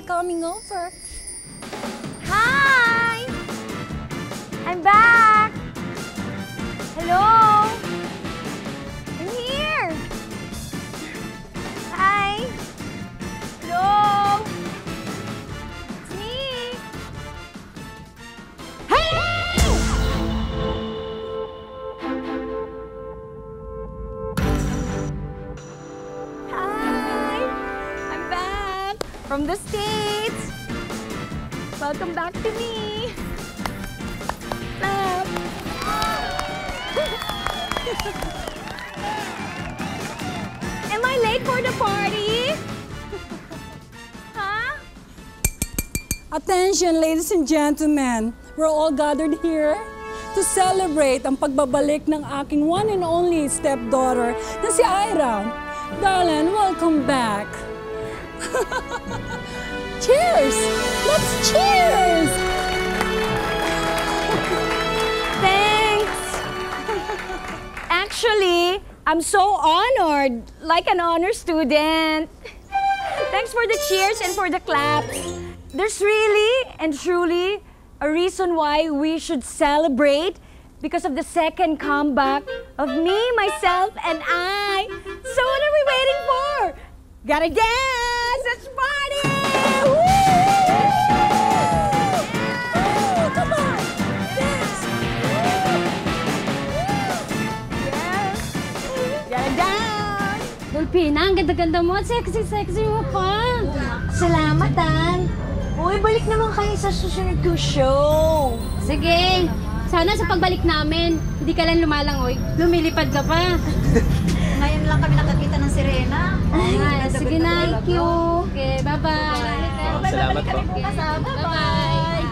coming over. Hi! I'm back! Hello! I'm here! Hi! Hello! It's me! Hey! Hi! I'm back from the States! Welcome back to me! Clap! Am I late for the party? Huh? Attention, ladies and gentlemen. We're all gathered here to celebrate ang pagbabalik ng aking one and only stepdaughter na si Ira. Darling, welcome back. Cheers! Let's cheers! Thanks! Actually, I'm so honored, like an honor student. Thanks for the cheers and for the claps. There's really and truly a reason why we should celebrate because of the second comeback of me, myself, and I. So what are we waiting for? Gotta dance! Let's party! Woo! Come on! Dance! Yes! Gotta dance! Dolpina, ang ganda-ganda mo. Sexy-sexy mo pa. Salamat, Tan. Uy, balik naman kayo sa susunod ko show. Sige. Sana sa pagbalik namin, hindi ka lang lumalangoy. Lumilipad ka pa. Ngayon lang kami nakakita ng sirena. Ay, sige na. Thank you. Okay, bye-bye. Salamat po. Bye-bye.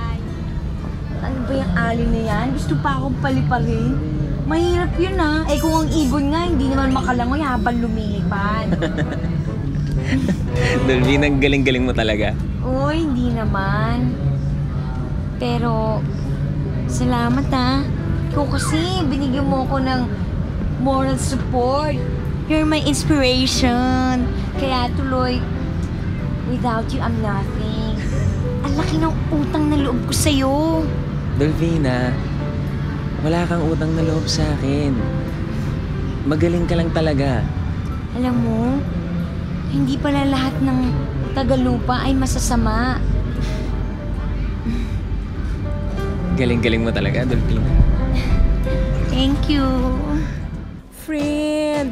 Ano ba yung alin na yan? Gusto pa akong paliparin? Mahirap yun ah. Eh kung ang ibon nga, hindi naman makalangoy habang lumilipad. Dolphin, ang galing-galing mo talaga. Uy, hindi naman. Pero, salamat ah. Ikaw kasi, binigyan mo ako ng moral support. You're my inspiration. Kaya tuloy, without you, I'm nothing. Ang laki ng utang na loob ko sa'yo. Dolphina, wala kang utang na loob sa akin. Magaling ka lang talaga. Alam mo, hindi pala lahat ng Tagalupa ay masasama. Galing-galing mo talaga, Dolphina. Thank you. Friend,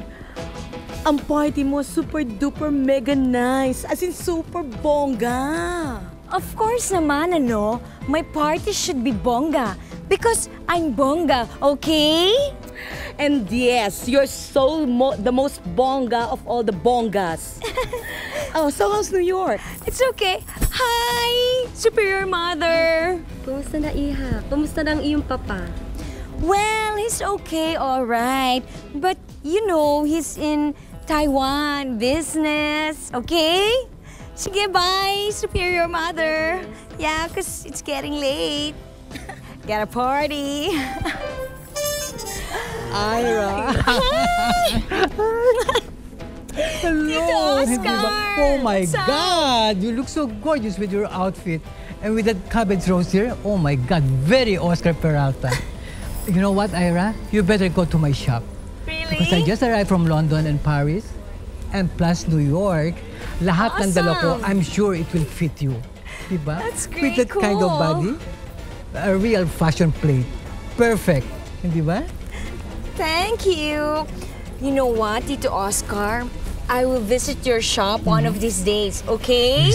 ang party mo super duper mega nice. As in super bongga. Of course naman, ano? My party should be bongga. Because I'm bongga, okay? And yes, you're so the most bongga of all the bongas. Oh, so how's New York? It's okay. Hi, Superior Mother. Kumusta na, Iha? Kumusta na ang iyong papa? Well, he's okay, all right. But, you know, he's in Taiwan business, okay? Sige, bye, Superior Mother. Yeah, because it's getting late. Got a party. Ira! Hello! Tito Oscar! Oh my What's up? God! You look so gorgeous with your outfit. And with that cabbage rose here, oh my God, very Oscar Peralta. You know what, Ira? You better go to my shop. Really? Because I just arrived from London and Paris, and plus New York. Lahat ng dala ko, Awesome. I'm sure it will fit you. Diba? That's With great, that kind of cool. body, a real fashion plate. Perfect. Di ba? Thank you. You know what, Tito Oscar? I will visit your shop one of these days, okay?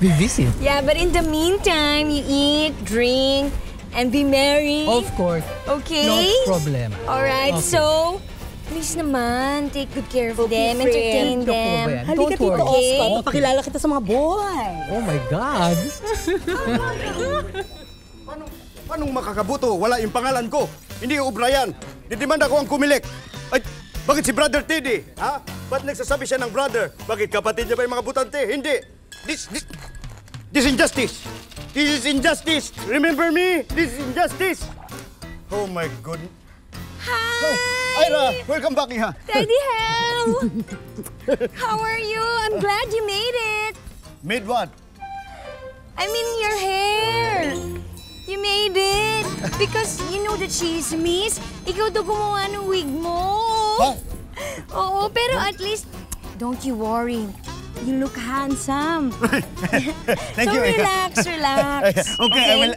We visit. Yeah, but in the meantime, you eat, drink, and be merry. Of course. Okay? No problem. All right, Okay. so please naman, take good care of Okay, them, friend. entertain Don't them. worry. Halika, Don't Tito worry. Oscar. Okay. Papakilala kita sa mga boy. Oh my God. Paano makakabuto? Wala yung pangalan ko. Hindi O'Brien. Didimanda ko ang kumilik. Ay, bakit si Brother Teddy? Ha? Ba't nagsasabi siya ng brother? Bakit kapatid niya ba yung mga butante? Hindi. This injustice. This is injustice. Remember me? This is injustice. Oh my goodness. Hi! Ira, welcome back, Iha. Daddy Hell! How are you? I'm glad you made it. Made what? I mean your hair. You made it. Because you know the chismis. Ikaw daw gumawa ng wig mo. Huh? Oo, pero at least, don't you worry. You look handsome. Thank so you. relax. Okay, I will...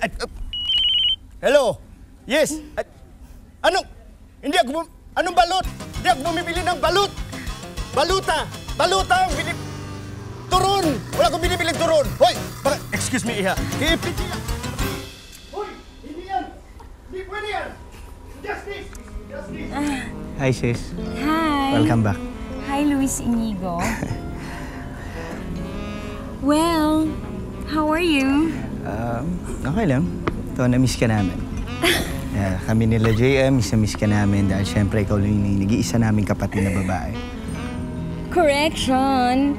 hello? Yes? Anong balot? Hindi ako bumibili ng balot. Baluta ang binib... Turon! Wala akong binibiling turon. Hoy! Excuse me, Iha. Iipit siya. Hoy! Hindi yan! Hindi pwede yan! Justice! Hi, sis. Hi. Welcome back. Hi, Luis Inigo. Well, how are you? Okay lang. Ito, na-miss ka namin. Kami nila JM, miss ka namin dahil syempre ikaw lang yung nag-iisa naming kapatid na babae. Correction.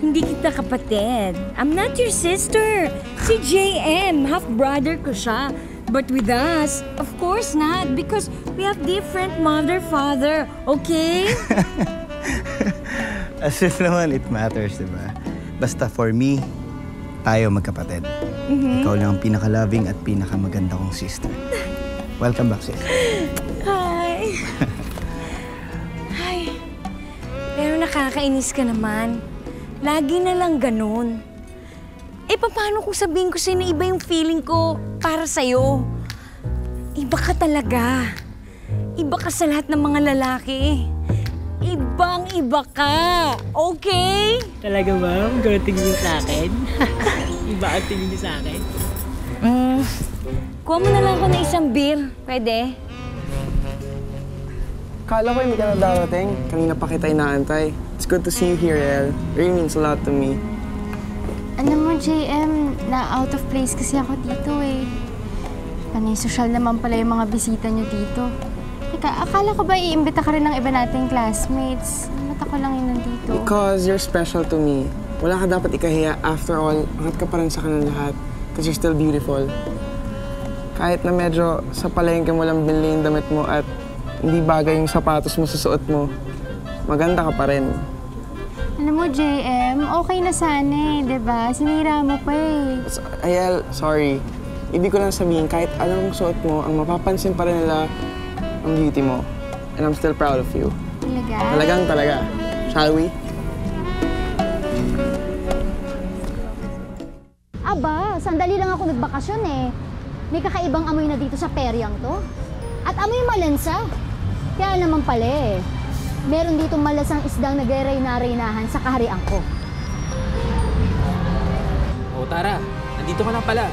Hindi kita kapatid. I'm not your sister. Si JM, half-brother ko siya. But with us, of course not, because we have different mother-father, okay? As if naman it matters, diba? Basta for me, tayo magkapatid. Ikaw lang ang pinaka-loving at pinaka-maganda kong sister. Welcome back, sis. Hi. Hi. Pero nakakainis ka naman. Lagi na lang ganun. Eh, paano kung sabihin ko sa'yo na iba yung feeling ko para sa'yo? Iba ka talaga. Iba ka sa lahat ng mga lalaki. Ibang-iba ka. Okay? Talaga, ma'am? Ganun tingin niyo sa akin? Iba ang tingin niyo sa akin? Kuha mo na lang ako ng isang beer. Pwede? Kala ko hindi ka na darating. Kanina pa kita inaantay. It's good to see you here, El. It really means a lot to me. Alam mo, JM, na out of place kasi ako dito eh. Panay social naman pala yung mga bisita niyo dito. Teka, akala ko ba iimbita ka rin ng iba nating classmates? Ba't ako lang yung nandito? Because you're special to me. Wala ka dapat ikahiya. After all, angat ka pa rin sa kanilang lahat. Because you're still beautiful. Kahit na medyo sa palengke mo lang binili yung damit mo at hindi bagay yung sapatos mo sa suot mo, maganda ka pa rin. Alam mo, JM, okay na sana eh, di ba? Sinira mo pa eh. Ayel, sorry. Ibig ko lang sabihin, kahit anong suot mo, ang mapapansin pa rin nila ang beauty mo. And I'm still proud of you. Talaga? Talaga. Shall we? Aba, sandali lang ako nagbakasyon eh. May kakaibang amoy na dito sa peryang to. At amoy malansa. Kaya naman pala eh. Meron dito malasang isdang nagre-reyna-reynahan sa kaharian ko. Oh, Tara. Nandito ka lang pala.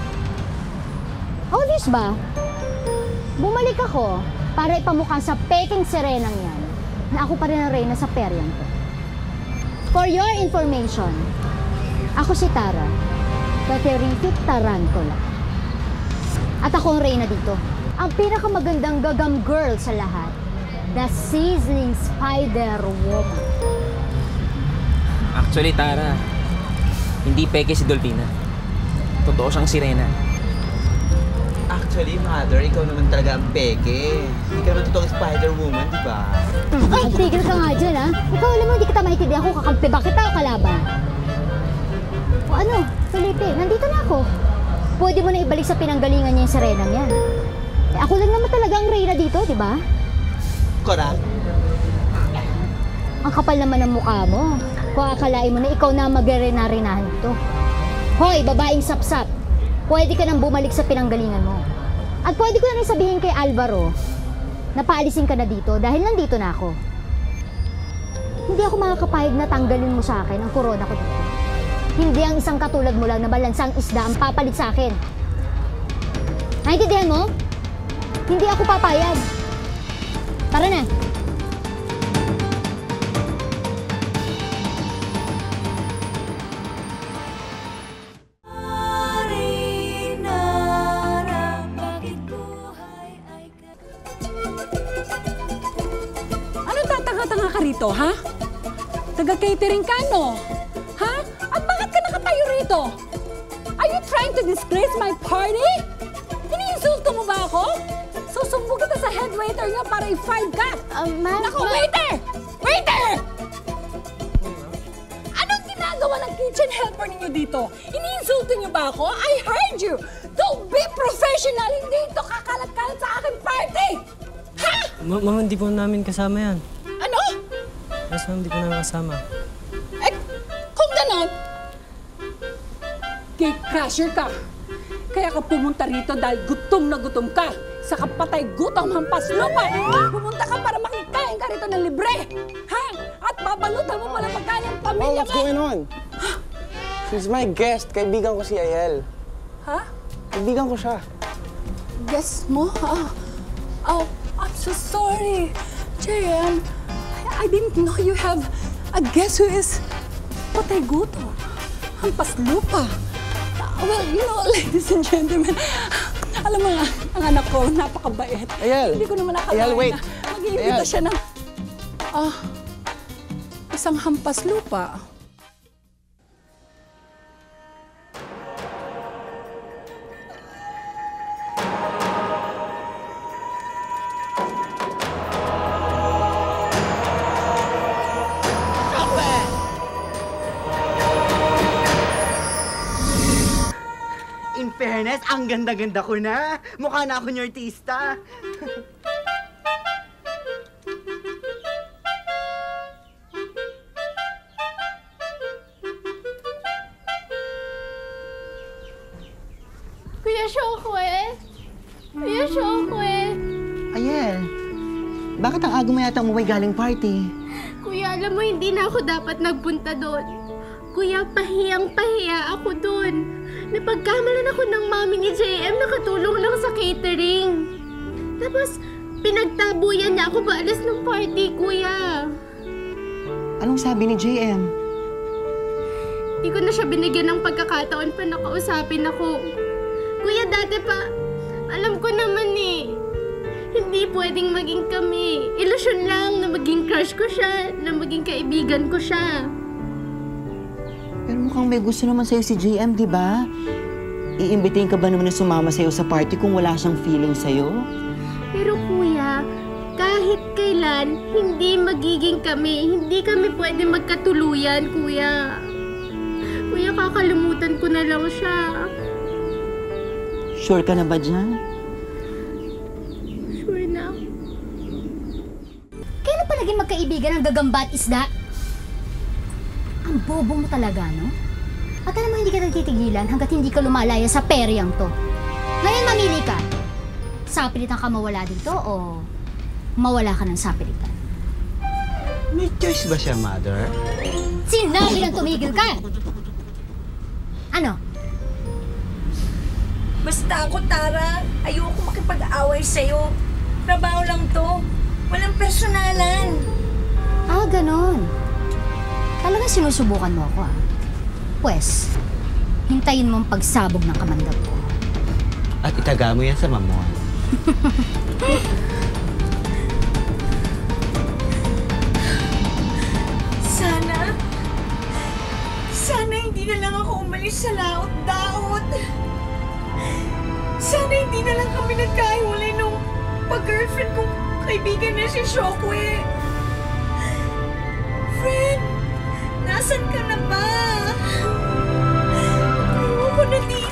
Obvious ba? Bumalik ako para ipamukha sa peking Serenang yan na ako pa rin ang reyna sa peryang ko. For your information, ako si Tara, the terrific tarantula. At ako ang reyna dito. Ang pinakamagandang gagam girl sa lahat. The sizzling spider woman. Actually, Tara, hindi peke si Dolphina. Totoo siyang sirena. Actually, Mother, ikaw naman talaga ang peke. Hindi ka naman totoong Spider-Woman, di ba? Ay, tigil ka nga dyan, ha? Ikaw, alam mo, hindi kita maintindihan kung kakampi ba kita o kalaban. O ano, Felipe, nandito na ako. Pwede mo na ibalik sa pinanggalingan niya yung Serenang yan. Eh, ako lang naman talaga ang reyna dito, di ba? Correct. Ang kapal naman ng mukha mo. Kung akalain mo na ikaw na mag-reyna-reynahan ito. Hoy, babaeng sapsap. Pwede ka nang bumalik sa pinanggalingan mo. At pwede ko na rin sabihin kay Alvaro na paalisin ka na dito dahil nandito na ako. Hindi ako makakapayag na tanggalin mo sa akin ang korona ko dito. Hindi ang isang katulad mo lang na balansang isda ang papalit sa akin. Naintindihan mo? Hindi ako papayag. Tara na. Ano tatanga-tanga ka rito, ha? Taga-catering ka, no? Ha? At bakit ka nakatayo rito? Are you trying to disgrace my party? Iniinsulto mo ba ako? Susumbo kita sa head waiter niyo para i-fired ka! Ma'am, Naku, waiter! Waiter! Anong ginagawa ng kitchen helper pag-proper ninyo dito? Iniinsulto niyo ba ako? I heard you! Don't be professional! Hindi ito kakalat-kalat sa aking party! Ha? Ma'am, hindi po namin kasama yan. Ano? Yes, ma'am, hindi po namin kasama. Eh, kung ganon, gate crasher ka. Kaya ka pumunta rito dahil gutom na gutom ka. Sa kapatay gutom hampas lupa. Pumunta ka para makikain ka rito ng libre. Ha? At babalutan mo pala pagkain ng Oh, pamilya what's going on? She's my guest. Kaibigan ko si Ayel. Ha? Kaibigan ko siya. Guess mo? Oh, I'm so sorry. JM, I didn't know you have a guest who is patay gutom. Hampas lupa. Well, you know, ladies and gentlemen, alam mo nga, ang anak ko, napakabait. Ayel! Hindi ko naman nakalain Ayel, wait! na mag-iimbita siya ng isang hampas lupa. In fairness, ang ganda-ganda ko na. Mukha na ako ni artista. Kuya Shokwe! Kuya Shokwe! Ayel, bakit ang aga mo yata umuwi galing party? Kuya, alam mo, hindi na ako dapat nagpunta doon. Kuya, pahiyang-pahiya ako doon. Napagkamalan ako ng mami ni JM, nakatulong lang sa catering. Tapos, pinagtabuyan niya ako paalis ng party, kuya. Anong sabi ni JM? Di ko na siya binigyan ng pagkakataon pa nakausapin ako. Kuya, dati pa, alam ko naman eh. Hindi pwedeng maging kami. Ilusyon lang na maging crush ko siya, na maging kaibigan ko siya. Pero mukhang may gusto naman sa'yo si JM, di ba? Iimbitahin ka ba naman na sumama sa'yo sa party kung wala siyang feeling sa'yo? Pero kuya, kahit kailan, hindi magiging kami. Hindi kami pwede magkatuluyan, kuya. Kuya, kakalimutan ko na lang siya. Sure ka na ba dyan? Sure na. Kailan pa naging magkaibigan ang gagamba at isda? Ang bobo mo talaga, no? At alam mo, hindi ka nagtitigilan hanggat hindi ka lumalaya sa peryang to. Ngayon, mamili ka. Sapilitan ka mawala dito o mawala ka ng sapilitan? May choice ba siya, Mother? Sinabi lang tumigil ka! Ano? Basta ako, Tara. Ayoko makipag-away sa'yo. Trabaho lang to. Walang personalan. Ah, ganon. Talaga sinusubukan mo ako, ah. Pwes, hintayin mo ang pagsabog ng kamandag ko. At itaga mo yan sa mamon. Sana hindi na lang ako umalis sa laot-daot. Sana hindi na lang kami nagkahiwalay nung pag-girlfriend kong kaibigan na si Shokwe. Friend, nasan ka na ba? Ayoko na dito.